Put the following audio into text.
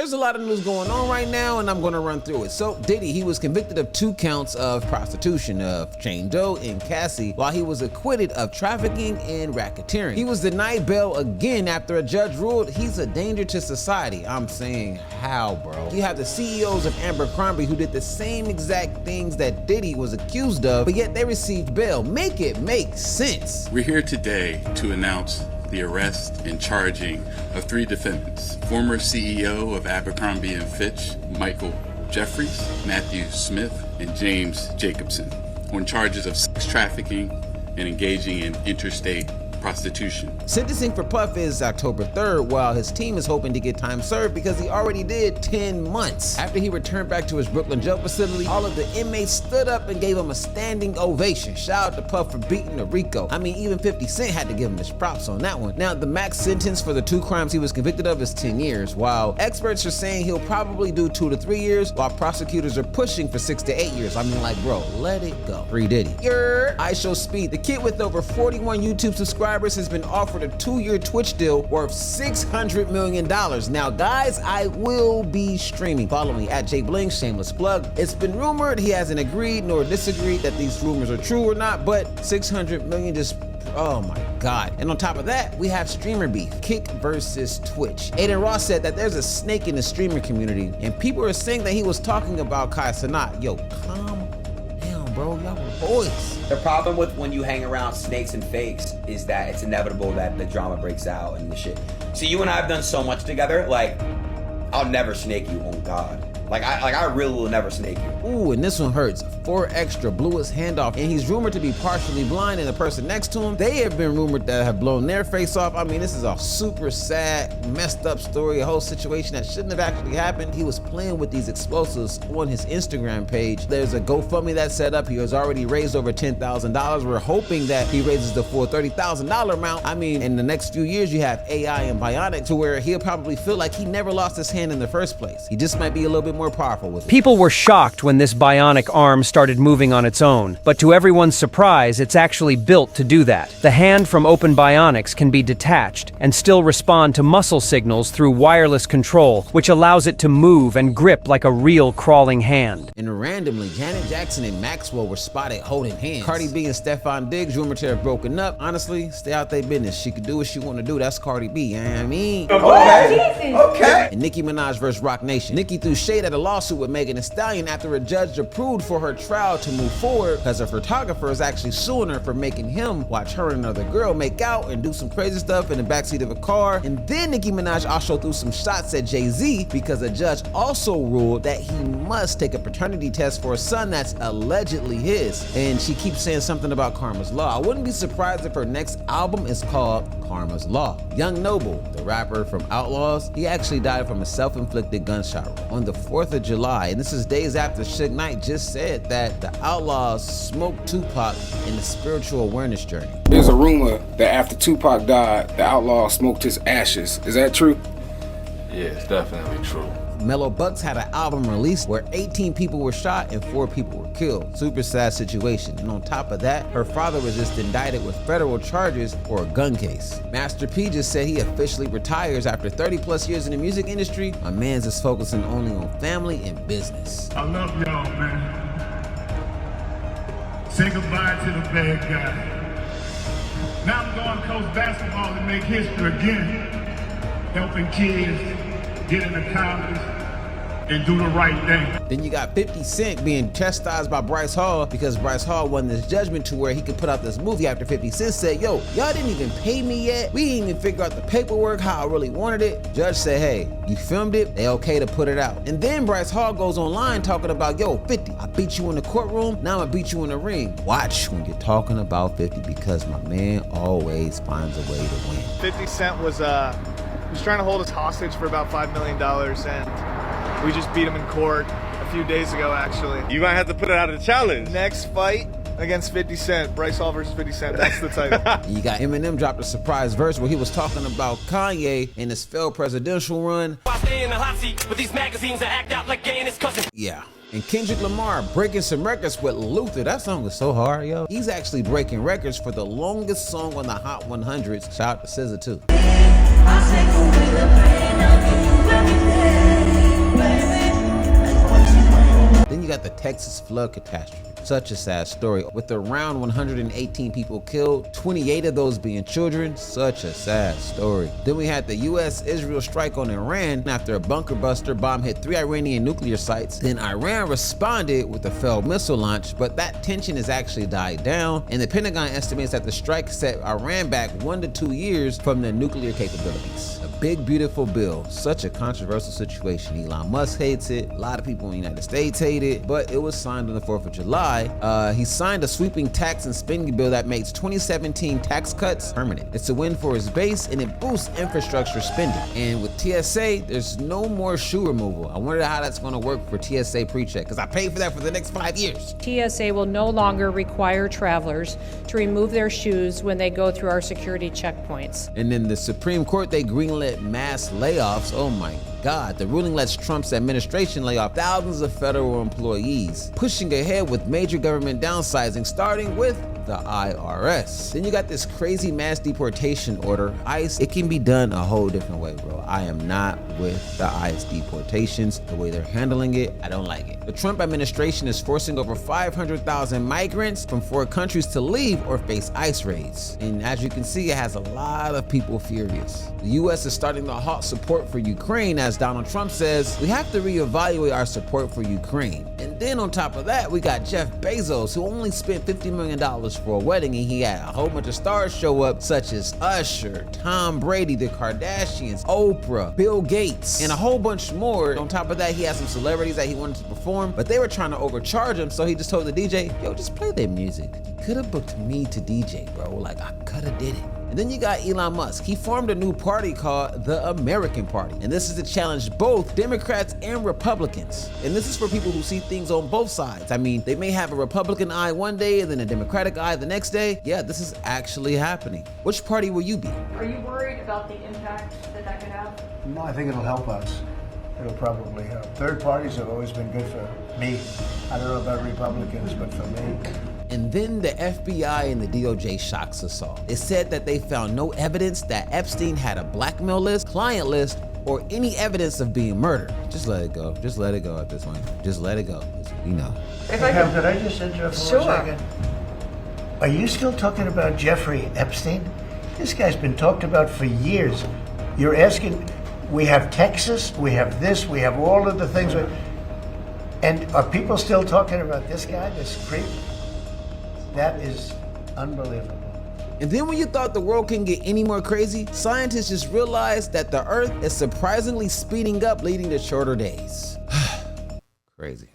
there's a lot of news going on right now, and I'm gonna run through it. So Diddy, he was convicted of 2 counts of prostitution of Jane Doe and Cassie, while he was acquitted of trafficking and racketeering. He was denied bail again after a judge ruled he's a danger to society. I'm saying, how, bro? You have the CEOs of Abercrombie who did the same exact things that Diddy was accused of, but yet they received bail. Make it make sense. We're here today to announce the arrest and charging of 3 defendants. Former CEO of Abercrombie & Fitch, Michael Jeffries, Matthew Smith, and James Jacobson, on charges of sex trafficking and engaging in interstate prostitution. Sentencing for Puff is October 3rd, while his team is hoping to get time served because he already did 10 months. After he returned back to his Brooklyn jail facility, all of the inmates stood up and gave him a standing ovation. Shout out to Puff for beating the Rico. I mean, even 50 Cent had to give him his props on that one. Now, the max sentence for the 2 crimes he was convicted of is 10 years, while experts are saying he'll probably do 2 to 3 years, while prosecutors are pushing for 6 to 8 years. I mean, like, bro, let it go. Free Diddy. IShowSpeed, the kid with over 41 YouTube subscribers has been offered a 2-year Twitch deal worth $600 million. Now, guys, I will be streaming. Follow me at JBling, shameless plug. It's been rumored, he hasn't agreed nor disagreed that these rumors are true or not, but $600 million just, oh my God. And on top of that, we have streamer beef, Kick versus Twitch. Aiden Ross said that there's a snake in the streamer community, and people are saying that he was talking about Kai Cenat. Yo, calm down, bro, y'all were boys. The problem with when you hang around snakes and fakes is that it's inevitable that the drama breaks out and the shit. See, you and I have done so much together, like, I'll never snake you, on God. Like I really will never snake you. Ooh, and this one hurts. 4Extra blew his hand off, and he's rumored to be partially blind, and the person next to him, they have been rumored to have blown their face off. I mean, this is a super sad, messed up story, a whole situation that shouldn't have actually happened. He was playing with these explosives on his Instagram page. There's a GoFundMe that's set up. He has already raised over $10,000. We're hoping that he raises the full $30,000 amount. I mean, in the next few years, you have AI and Bionic to where he'll probably feel like he never lost his hand in the first place. He just might be a little bit more powerful with it. People were shocked when this bionic arm started moving on its own, but to everyone's surprise, it's actually built to do that. The hand from Open Bionics can be detached and still respond to muscle signals through wireless control, which allows it to move and grip like a real crawling hand. And randomly, Janet Jackson and Maxwell were spotted holding hands. Cardi B and Stefan Diggs rumored to have broken up. Honestly, stay out their business. She could do what she want to do. That's Cardi B, you know what I mean? Okay. And Nicki Minaj versus Roc Nation. Nicki threw shade at a lawsuit with Megan Thee Stallion after a judge approved for her trial to move forward because a photographer is actually suing her for making him watch her and another girl make out and do some crazy stuff in the backseat of a car. And then Nicki Minaj also threw some shots at Jay-Z because a judge also ruled that he must take a paternity test for a son that's allegedly his. And she keeps saying something about Karma's Law. I wouldn't be surprised if her next album is called Karma's Law. Young Noble, the rapper from Outlawz, he actually died from a self-inflicted gunshot wound on the 4th of July, and this is days after Suge Knight just said that the Outlawz smoked Tupac in the spiritual awareness journey. There's a rumor that after Tupac died, the Outlawz smoked his ashes. Is that true? Yeah, it's definitely true. Mellow Bucks had an album released where 18 people were shot and 4 people were killed. Super sad situation. And on top of that, her father was just indicted with federal charges for a gun case. Master P just said he officially retires after 30 plus years in the music industry. My man's just focusing only on family and business. I love y'all, man. Say goodbye to the bad guy. Now I'm going to coach basketball to make history again. Helping kids get into college and do the right thing. Then you got 50 Cent being chastised by Bryce Hall because Bryce Hall won this judgment to where he could put out this movie after 50 Cent said, yo, y'all didn't even pay me yet. We didn't even figure out the paperwork, how I really wanted it. Judge said, hey, you filmed it, they okay to put it out. And then Bryce Hall goes online talking about, yo, 50, I beat you in the courtroom, now I'm gonna beat you in the ring. Watch when you're talking about 50 because my man always finds a way to win. 50 Cent was trying to hold us hostage for about $5 million, and we just beat him in court a few days ago, actually. You might have to put it out of the challenge. Next fight against 50 Cent, Bryce Hall versus 50 Cent, that's the title. You got Eminem dropped a surprise verse where he was talking about Kanye and his failed presidential run. I stay in the hot seat with these magazines that act out like gay and his cousin. Yeah. And Kendrick Lamar breaking some records with Luther. That song is so hard, yo. He's actually breaking records for the longest song on the Hot 100s. Shout out to SZA too. I'll take away the pain, I'll give you everything. Texas flood catastrophe. Such a sad story. With around 118 people killed, 28 of those being children. Such a sad story. Then we had the US-Israel strike on Iran after a bunker buster bomb hit 3 Iranian nuclear sites. Then Iran responded with a failed missile launch, but that tension has actually died down, and the Pentagon estimates that the strike set Iran back 1 to 2 years from their nuclear capabilities. A big, beautiful bill. Such a controversial situation. Elon Musk hates it. A lot of people in the United States hate it, but it was signed on the 4th of July. He signed a sweeping tax and spending bill that makes 2017 tax cuts permanent. It's a win for his base, and it boosts infrastructure spending. And with TSA, there's no more shoe removal. I wonder how that's going to work for TSA PreCheck, because I paid for that for the next 5 years. TSA will no longer require travelers to remove their shoes when they go through our security checkpoints. And then the Supreme Court, they greenlit mass layoffs. Oh my God, the ruling lets Trump's administration lay off thousands of federal employees, pushing ahead with major government downsizing, starting with the IRS. Then you got this crazy mass deportation order. ICE, it can be done a whole different way, bro. I am not with the ICE deportations. The way they're handling it, I don't like it. The Trump administration is forcing over 500,000 migrants from 4 countries to leave or face ICE raids. And as you can see, it has a lot of people furious. The US is starting to halt support for Ukraine, as Donald Trump says, we have to reevaluate our support for Ukraine. And then on top of that, we got Jeff Bezos, who only spent $50 million for a wedding, and he had a whole bunch of stars show up, such as Usher, Tom Brady, the Kardashians, Oprah, Bill Gates, and a whole bunch more. On top of that, he had some celebrities that he wanted to perform, but they were trying to overcharge him, so he just told the DJ, yo, just play their music. You could have booked me to DJ, bro. Like, I could have did it. And then you got Elon Musk. He formed a new party called the American Party. And this is to challenge both Democrats and Republicans. And this is for people who see things on both sides. I mean, they may have a Republican eye one day and then a Democratic eye the next day. Yeah, this is actually happening. Which party will you be? Are you worried about the impact that that could have? No, I think it'll help us. It'll probably help. Third parties have always been good for me. I don't know about Republicans, but for me. And then the FBI and the DOJ shocks us all. It said that they found no evidence that Epstein had a blackmail list, client list, or any evidence of being murdered. Just let it go. Just let it go at this point. Just let it go. You know. If I could I just interrupt for 1 second? Are you still talking about Jeffrey Epstein? This guy's been talked about for years. You're asking, we have Texas, we have this, we have all of the things. And are people still talking about this guy, this creep? That is unbelievable. And then when you thought the world couldn't get any more crazy, scientists just realized that the Earth is surprisingly speeding up, leading to shorter days. Crazy.